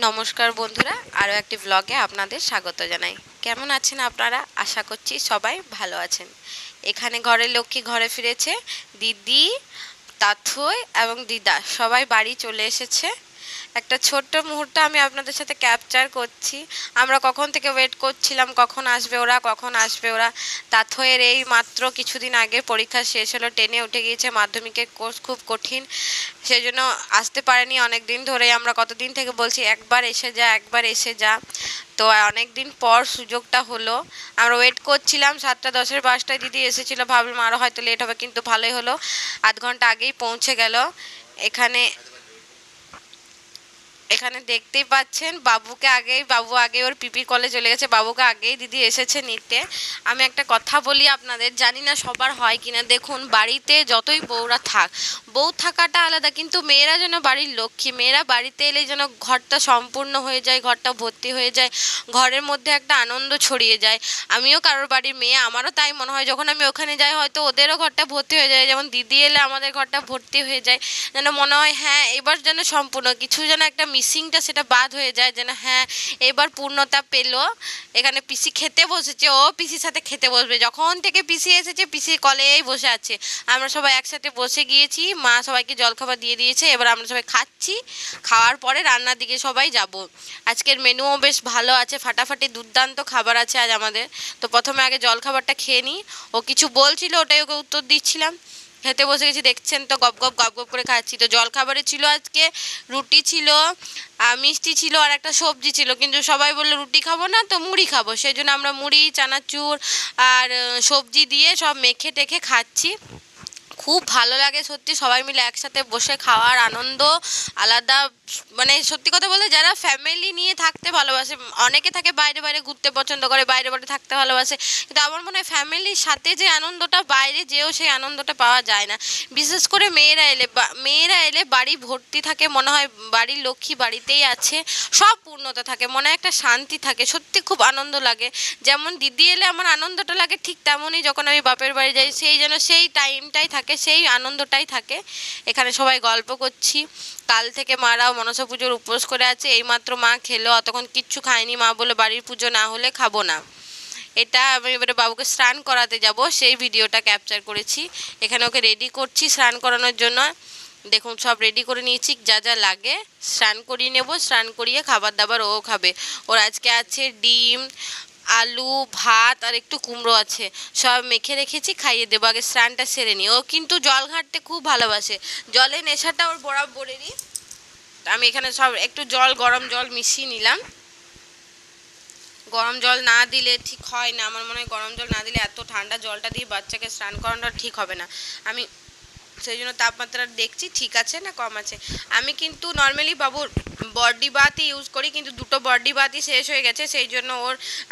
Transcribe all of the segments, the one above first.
নমস্কার বন্ধুরা, আরও একটি ব্লগে আপনাদের স্বাগত জানাই। কেমন আছেন আপনারা? আশা করছি সবাই ভালো আছেন। এখানে ঘরের লক্ষ্মী ঘরে ফিরেছে। দিদি, তাথই এবং দিদা সবাই বাড়ি চলে এসেছে। একটা ছোট্ট মুহূর্ত আমি আপনাদের সাথে ক্যাপচার করছি। আমরা কখন থেকে ওয়েট করছিলাম, কখন আসবে ওরা, কখন আসবে ওরা। তাথইয়ের এই মাত্র কিছুদিন আগে পরীক্ষা শেষ হলো, 10-এ উঠে গিয়েছে। মাধ্যমিকের কোর্স খুব কঠিন, সেই জন্য আসতে পারেনি অনেক দিন ধরেই। আমরা কতদিন থেকে বলছি একবার এসে যা, একবার এসে যা। তো অনেক দিন পর সুযোগটা হলো। আমরা ওয়েট করছিলাম। 7:10-এর বাসটায় দিদি এসেছিলো, ভাবলাম আরও হয়তো লেট হবে, কিন্তু ভালোই হলো, আধ ঘন্টা আগেই পৌঁছে গেল। এখানে এখানে দেখতেই পাচ্ছেন বাবু আগেই ওর পিপির কলে চলে গেছে। বাবুকে আগেই দিদি এসেছে নিতে। আমি একটা কথা বলি আপনাদের, জানি না সবার হয় কিনা। দেখুন, বাড়িতে যতই বউরা থাক, বউ থাকাটা আলাদা, কিন্তু মেয়েরা যেন বাড়ির লক্ষ্মী। মেয়েরা বাড়িতে এলে যেন ঘরটা সম্পূর্ণ হয়ে যায়, ঘরটা ভর্তি হয়ে যায়, ঘরের মধ্যে একটা আনন্দ ছড়িয়ে যায়। আমিও কারোর বাড়ির মেয়ে, আমারও তাই মনে হয়। যখন আমি ওখানে যাই, হয়তো ওদেরও ঘরটা ভর্তি হয়ে যায়। যেমন দিদি এলে আমাদের ঘরটা ভর্তি হয়ে যায়, যেন মনে হয় হ্যাঁ এবার যেন সম্পূর্ণ কিছু, যেন একটা মিসিংটা সেটা বাদ হয়ে যায়, যেন হ্যাঁ এবার পূর্ণতা পেলো। এখানে পিসি খেতে বসেছে, ও পিসির সাথে খেতে বসবে। যখন থেকে পিসি এসেছে, পিসির কলেই বসে আছে। আমরা সবাই একসাথে বসে গিয়েছি, মা সবাইকে জলখাবার দিয়ে দিয়েছে। এবার আমরা সবাই খাচ্ছি, খাওয়ার পরে রান্নার দিকে সবাই যাব। আজকের মেনুও বেশ ভালো আছে, ফাটাফাটি দুর্দান্ত খাবার আছে আজ আমাদের। তো প্রথমে আগে জলখাবারটা খেয়ে নিই। ও কিছু বলছিল, ওটাই ওকে উত্তর দিচ্ছিলাম। খেতে বসে গেছি, দেখছেন তো, গপ গপ গপ গপ করে খাচ্ছি। তো জলখাবারে ছিল আজকে রুটি ছিল, মিষ্টি ছিল, আর একটা সবজি ছিল। কিন্তু সবাই বললো রুটি খাবো না, তো মুড়ি খাবো। সেই জন্য আমরা মুড়ি, চানাচুর আর সবজি দিয়ে সব মেখে টেখে খাচ্ছি। খুব ভালো লাগে সত্যি, সবাই মিলে একসাথে বসে খাওয়ার আনন্দ আলাদা। মানে সত্যি কথা বলতে, যারা ফ্যামিলি নিয়ে থাকতে ভালোবাসে, অনেকে থাকে বাইরে বাইরে ঘুরতে পছন্দ করে, বাইরে বাইরে থাকতে ভালোবাসে, কিন্তু আমার মনে হয় ফ্যামিলির সাথে যে আনন্দটা, বাইরে যেও সেই আনন্দটা পাওয়া যায় না। বিশেষ করে মেয়েরা এলে বাড়ি ভর্তি থাকে, মনে হয় বাড়ির লক্ষ্মী বাড়িতেই আছে, সব পূর্ণতা থাকে, মনে একটা শান্তি থাকে। সত্যি খুব আনন্দ লাগে। যেমন দিদি এলে আমার আনন্দটা লাগে, ঠিক তেমনই যখন আমি বাপের বাড়ি যাই, সেই যেন সেই টাইমটাই থাকে, সেই আনন্দটাই থাকে। এখানে সবাই গল্প করছি। কাল থেকে মারাও মনসা পুজোর উপোস করে আছে। এইমাত্র মা খেলো, অতক্ষণ কিচ্ছু খায়নি। মা বলে বাড়ির পুজো না হলে খাবো না। এটা আমি এবারে বাবুকে স্নান করাতে যাব, সেই ভিডিওটা ক্যাপচার করেছি। এখানে ওকে রেডি করছি স্নান করানোর জন্য। দেখুন, সব রেডি করে নিয়েছি, যা যা লাগে স্নান করিয়ে নেব। স্নান করিয়ে খাবার দাবার ও খাবে। ওর আজকে আছে ডিম, আলু, ভাত আর একটু কুমড়ো আছে, সব মেখে রেখেছি, খাইয়ে দেবো। আগে স্নানটা সেরে নিই। ও কিন্তু জল ঘাঁটতে খুব ভালোবাসে, জলের নেশাটা ওর বরাবরেরই। আমি এখানে সব একটু গরম জল মিশিয়ে নিলাম। গরম জল না দিলে ঠিক হয় না, আমার মনে হয় গরম জল না দিলে, এত ঠান্ডা জলটা দিয়ে বাচ্চাকে স্নান করানোটা ঠিক হবে না। আমি সেই জন্য তাপমাত্রা দেখছি ঠিক আছে না কম আছে। আমি কিন্তু নর্মালি বাবুর বডি বাথই ইউজ করি, কিন্তু দুটো বডি বাথই শেষ হয়ে গেছে। সেই জন্য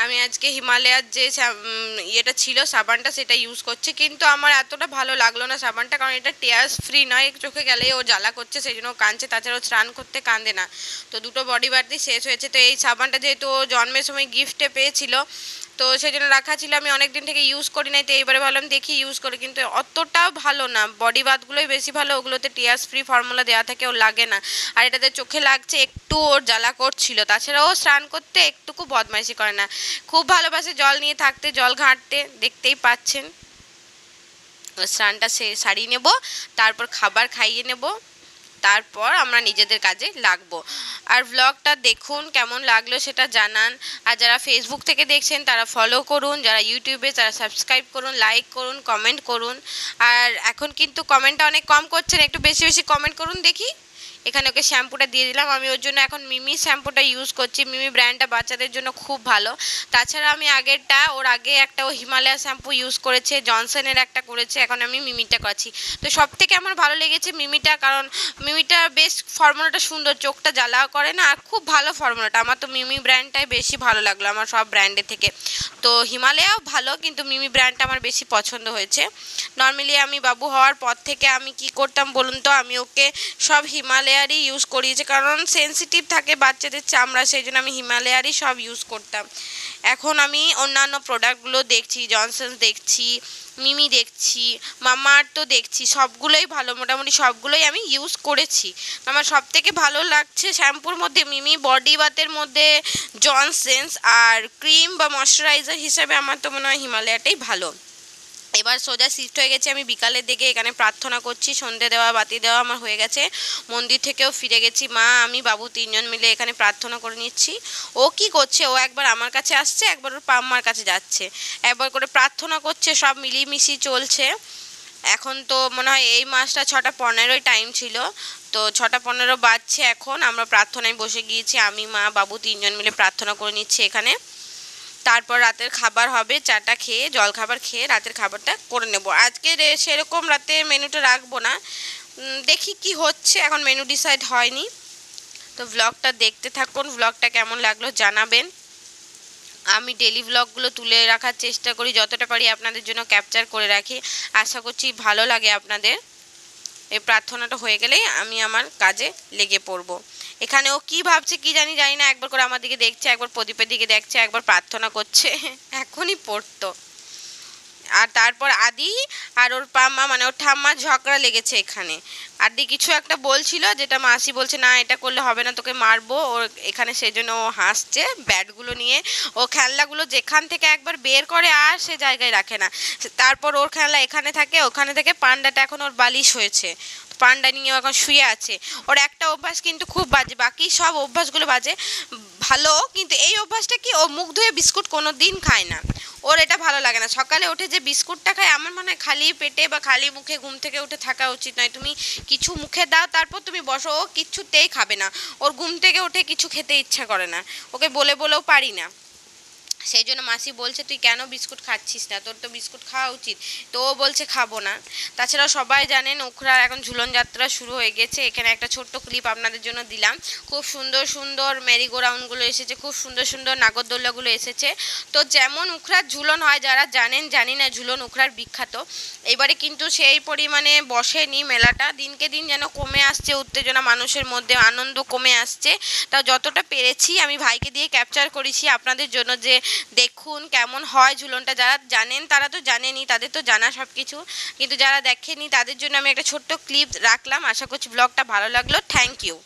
আমি আজকে হিমালয়ার যে ইয়েটা ছিল সাবানটা, সেটা ইউজ করছি। কিন্তু আমার এতটা ভালো লাগলো না সাবানটা, কারণ এটা টিয়ার্স ফ্রি নয়। চোখে গেলেই ও জ্বালা করছে, সেই জন্য ও কাঁদছে। তাছাড়া ও স্নান করতে কাঁদে না। তো দুটো বডি বাথই শেষ হয়েছে। তো এই সাবানটা যেহেতু ও জন্মের সময় গিফটে পেয়েছিল, তো সেই জন্য রাখা ছিল, আমি অনেক দিন থেকে ইউজ করি নাই। তো এইবারে ভাবলাম দেখি ইউজ করি, কিন্তু অতটাও ভালো না। বডি বাথগুলোই বেশি ভালো, ওগুলোতে টিয়ার্স ফ্রি ফর্মুলা দেওয়া থাকে, ওর লাগে না। আর এটাতে চোখে লাগছে, একটু ওর জ্বালা করছিল। তাছাড়া ও স্নান করতে একটুকু বদমাইশি করে না, খুব ভালোবাসে জল নিয়ে থাকতে, জল ঘাঁটতে, দেখতেই পাচ্ছেন। স্নানটা সারিয়ে নেব, তারপর খাবার খাইয়ে নেব, তারপর আমরা নিজেদের কাজে লাগবো। আর ব্লগটা দেখুন, কেমন লাগলো সেটা জানান। আর যারা ফেসবুক থেকে দেখছেন তারা ফলো করুন, যারা ইউটিউবে তারা সাবস্ক্রাইব করুন, লাইক করুন, কমেন্ট করুন। আর এখন কিন্তু কমেন্টটা অনেক কম করছেন, একটু বেশি বেশি কমেন্ট করুন দেখি। এখানে ওকে শ্যাম্পুটা দিয়ে দিলাম। আমি ওর জন্য এখন মিমি শ্যাম্পুটা ইউজ করছি। মিমি ব্র্যান্ডটা বাচ্চাদের জন্য খুব ভালো। তাছাড়া আমি ওর আগে একটা ও হিমালয়া শ্যাম্পু ইউজ করেছে, জনসনের একটা করেছে, এখন আমি মিমিটা করছি। তো সব থেকে আমার ভালো লেগেছে মিমিটা, কারণ মিমিটা বেশ ফর্মুলাটা সুন্দর, চোখটা জ্বালাও করে না, আর খুব ভালো ফর্মুলাটা। আমার তো মিমি ব্র্যান্ডটাই বেশি ভালো লাগলো আমার সব ব্র্যান্ডের থেকে। তো হিমালয়াও ভালো, কিন্তু মিমি ব্র্যান্ডটা আমার বেশি পছন্দ হয়েছে। নর্মালি আমি বাবু হওয়ার পর থেকে আমি কি করতাম বলুন তো, আমি ওকে সব হিমালয়ারই ইউজ করিয়েছি, কারণ সেনসিটিভ থাকে বাচ্চাদের চামড়া, সেই জন্য আমি হিমালয়ারই সব ইউজ করতাম। এখন আমি অন্যান্য প্রোডাক্টগুলো দেখছি, জনসন্স দেখছি, মিমি দেখছি, মামাআর্থ তো দেখছি, সবগুলোই ভালো, মোটামুটি সবগুলোই আমি ইউজ করেছি। আমার সবথেকে ভালো লাগছে শ্যাম্পুর মধ্যে মিমি, বডি বাথের মধ্যে জনসেন্স, আর ক্রিম বা ময়শ্চারাইজার হিসেবে আমার তো মনে হয় হিমালয়াটাই ভালো। এবার সোজা শিফট হয়ে গেছি আমি বিকালের দিকে, এখানে প্রার্থনা করছি, সন্ধে দেওয়া বাতি দেওয়া আমার হয়ে গেছে, মন্দির থেকেও ফিরে গেছি, মা আমি বাবু তিনজন মিলে এখানে প্রার্থনা করে নিচ্ছি। ও কি করছে, ও একবার আমার কাছে আসছে, একবার ওর পাম্মার কাছে যাচ্ছে, একবার করে প্রার্থনা করছে, সব মিলিয়ে চলছে। এখন তো মনে হয় এই মাসটা 6:15 টাইম ছিল, তো 6:15 বাজছে, এখন আমরা প্রার্থনায় বসে গিয়েছি, আমি মা বাবু তিনজন মিলে প্রার্থনা করে নিচ্ছি এখানে। তারপর রাতের খাবার হবে, চাটা খেয়ে জলখাবার খেয়ে রাতের খাবারটা করে নেব। আজকে সেরকম রাতে মেনুটা রাখবো না, দেখি কি হচ্ছে, এখন মেনু ডিসাইড হয়নি। তো ব্লগটা দেখতে থাকুন, ব্লগটা কেমন লাগলো জানাবেন। আমি ডেলি ব্লগগুলো তুলে রাখার চেষ্টা করি, যতটা পারি আপনাদের জন্য ক্যাপচার করে রাখি, আশা করছি ভালো লাগে আপনাদের। এই প্রার্থনাটা হয়ে গেলেই আমি আমার কাজে লেগে পড়ব। এখানে ও কী ভাবছে কি জানি না, একবার করে আমার দিকে দেখছে, একবার প্রদীপের দিকে দেখছে, একবার প্রার্থনা করছে এখনই পড়তো। আর তারপর আদি আর ওর পাম্মা মানে ওর ঠাম্মার ঝগড়া লেগেছে এখানে। আদি কিছু একটা বলছিল, যেটা মাসি বলছে না এটা করলে হবে না, তোকে মারবো ওর এখানে, সেই জন্য ও হাসছে ব্যাটগুলো নিয়ে। ও খেলনাগুলো যেখান থেকে একবার বের করে আর সে জায়গায় রাখে না। তারপর ওর খেলনা এখানে থাকে, ওখানে থেকে পান্ডাটা এখন ওর বালিশ হয়েছে, পান্ডা নিয়ে এখন শুয়ে আছে। ওর একটা অভ্যাস কিন্তু খুব বাজে, বাকি সব অভ্যাসগুলো বাজে ভালো, কিন্তু এই অভ্যাসটা কি, ও মুখ ধুয়ে বিস্কুট কোনো দিন খায় না, ওর এটা ভালো লাগে না। সকালে উঠে যে বিস্কুটটা খায়, আমার মনে হয় খালি পেটে বা খালি মুখে ঘুম থেকে উঠে থাকা উচিত নয়, তুমি কিছু মুখে দাও তারপর তুমি বসো। ও কিচ্ছুতেই খাবে না, ওর ঘুম থেকে উঠে কিছু খেতে ইচ্ছা করে না, ওকে বলেও পারি না। সেই জন্য মাসি বলছে তুই কেন বিস্কুট খাচ্ছিস না, তোর তো বিস্কুট খাওয়া উচিত, তো ও বলছে খাবো না। তাছাড়া সবাই জানেন উখড়ার এখন ঝুলন যাত্রা শুরু হয়ে গেছে, এখানে একটা ছোট্ট ক্লিপ আপনাদের জন্য দিলাম। খুব সুন্দর সুন্দর মেরিগো রাউন্ডগুলো এসেছে, খুব সুন্দর সুন্দর নাগরদোল্লাগুলো এসেছে। তো যেমন উখড়ার ঝুলন হয়, যারা জানেন জানি না, ঝুলন উখড়ার বিখ্যাত। এবারে কিন্তু সেই পরিমাণে বসেনি মেলাটা, দিনকে দিন যেন কমে আসছে উত্তেজনা, মানুষের মধ্যে আনন্দ কমে আসছে। তা যতটা পেরেছি আমি ভাইকে দিয়ে ক্যাপচার করেছি আপনাদের জন্য, যে দেখুন কেমন হয় ঝুলনটা। যারা জানেন তারা তো জানেনই, তাদের তো জানা সব কিছু, কিন্তু যারা দেখেনি তাদের জন্য আমি একটা ছোট্ট ক্লিপ রাখলাম। আশা করছি ব্লগটা ভালো লাগলো। Thank you.